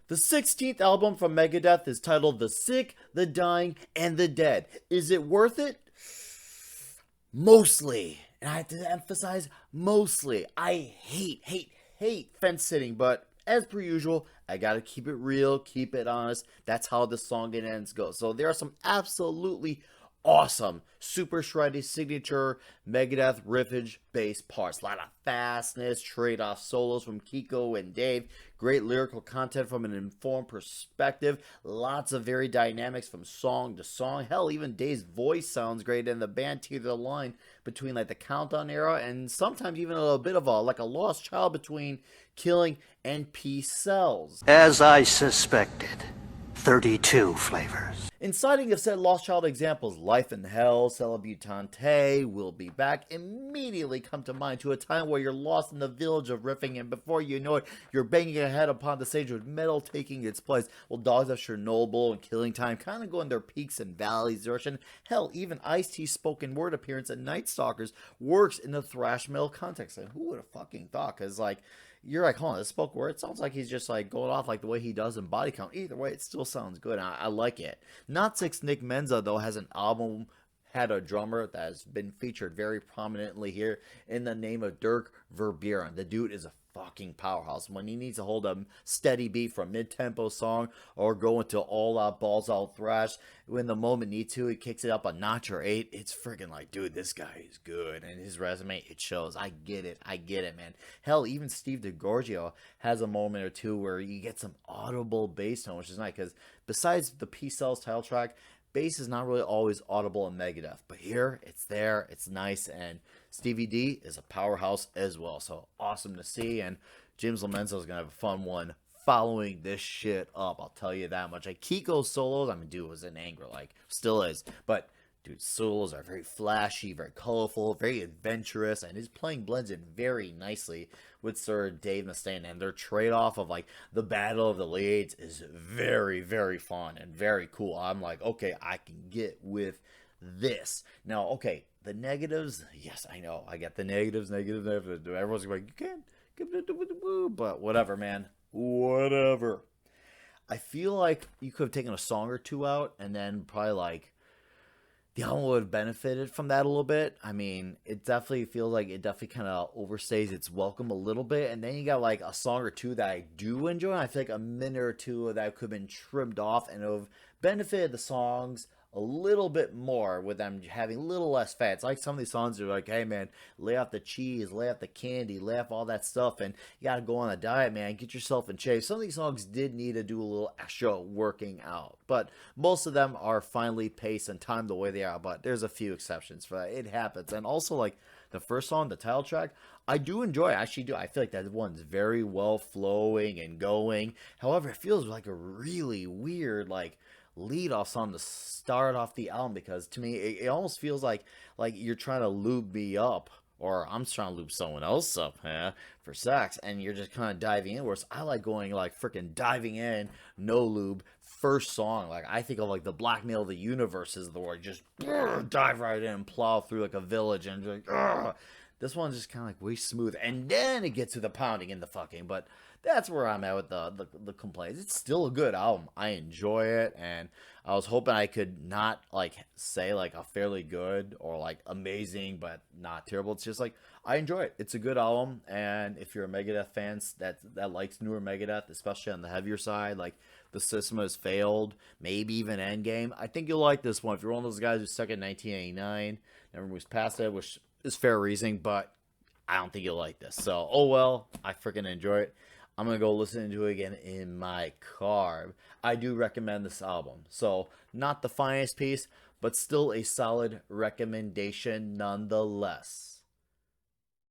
The 16th album from Megadeth is titled The Sick, The Dying, and The Dead. Is it worth it? Mostly. And I have to emphasize mostly. I hate fence sitting, but as per usual, I gotta keep it real, keep it honest. That's how the song and ends go. So there are some absolutely awesome, super shreddy signature Megadeth riffage bass parts. A lot of fastness, trade-off solos from Kiko and Dave. Great lyrical content from an informed perspective. Lots of varied dynamics from song to song. Hell, even Dave's voice sounds great, and the band teetered the line between like the Countdown era and sometimes even a little bit of a like a lost child between Killing and Peace Sells. As I suspected, 32 flavors. Inciting of said lost child examples, Life in Hell, Celebutante, Will Be Back, immediately come to mind to a time where you're lost in the village of riffing, and before you know it, you're banging your head upon the stage with metal taking its place. Well, Dogs of Chernobyl and Killing Time kind of go in their peaks and valleys direction. Hell, even Ice-T's spoken word appearance in Night Stalkers works in the thrash metal context. And who would have fucking thought? Because, like, you're like, hold on, this spoke word, it sounds like he's just like going off like the way he does in Body Count. Either way, it still sounds good. I like it. Not Six Nick Menza, though, has an album, had a drummer that has been featured very prominently here in the name of Dirk Verbeuren. The dude is a fucking powerhouse. When he needs to hold a steady beat from mid-tempo song or go into all-out, balls-out thrash, when the moment needs to, he kicks it up a notch or eight. It's freaking like, dude, this guy is good. And his resume, it shows. I get it, man. Hell, even Steve DiGiorgio has a moment or two where you get some audible bass tone, which is nice, because besides the Peace Sells title track, bass is not really always audible in Megadeth, but here it's there, it's nice, and Stevie D is a powerhouse as well. So awesome to see, and James Lomenzo is gonna have a fun one following this shit up. I'll tell you that much. Like Kiko's solos, I mean, dude was in anger, like still is, but dude, solos are very flashy, very colorful, very adventurous, and his playing blends in very nicely with Sir Dave Mustaine, and their trade-off of like the Battle of the Leads is very, very fun and very cool. I'm like, okay, I can get with this. Now, okay, the negatives, yes, I know, I get the negatives. Everyone's like, you can't give it a but whatever, man, whatever. I feel like you could have taken a song or two out, and then probably like the album would have benefited from that a little bit. I mean, it definitely feels like it definitely kind of overstays its welcome a little bit. And then you got like a song or two that I do enjoy. I feel like a minute or two of that could have been trimmed off and it would have benefited the songs a little bit more with them having a little less fat. It's like some of these songs are like, hey man, lay off the cheese, lay off the candy, lay off all that stuff, and you gotta go on a diet, man, get yourself in shape. Some of these songs did need to do a little extra working out, but most of them are finely paced and timed the way they are, but there's a few exceptions for that. It happens. And also, like the first song, the title track, I do enjoy. I actually do. I feel like that one's very well flowing and going. However, it feels like a really weird like lead off song to start off the album, because to me it almost feels like you're trying to lube me up, or I'm trying to lube someone else up for sex, and you're just kind of diving in. Whereas I like going like freaking diving in, no lube, first song. Like I think of like the Blackmail of the Universe is the word, just dive right in and plow through like a village, and like this one's just kind of like way smooth, and then it gets to the pounding and the fucking. But that's where I'm at with the complaints. It's still a good album. I enjoy it, and I was hoping I could not like say like a fairly good or like amazing, but not terrible. It's just like I enjoy it. It's a good album, and if you're a Megadeth fan that likes newer Megadeth, especially on the heavier side, like The System Has Failed, maybe even Endgame, I think you'll like this one. If you're one of those guys who's stuck in 1989, never moves past it, which is fair reasoning, but I don't think you'll like this. So, oh well, I freaking enjoy it. I'm going to go listen to it again in my car. I do recommend this album. So, not the finest piece, but still a solid recommendation nonetheless.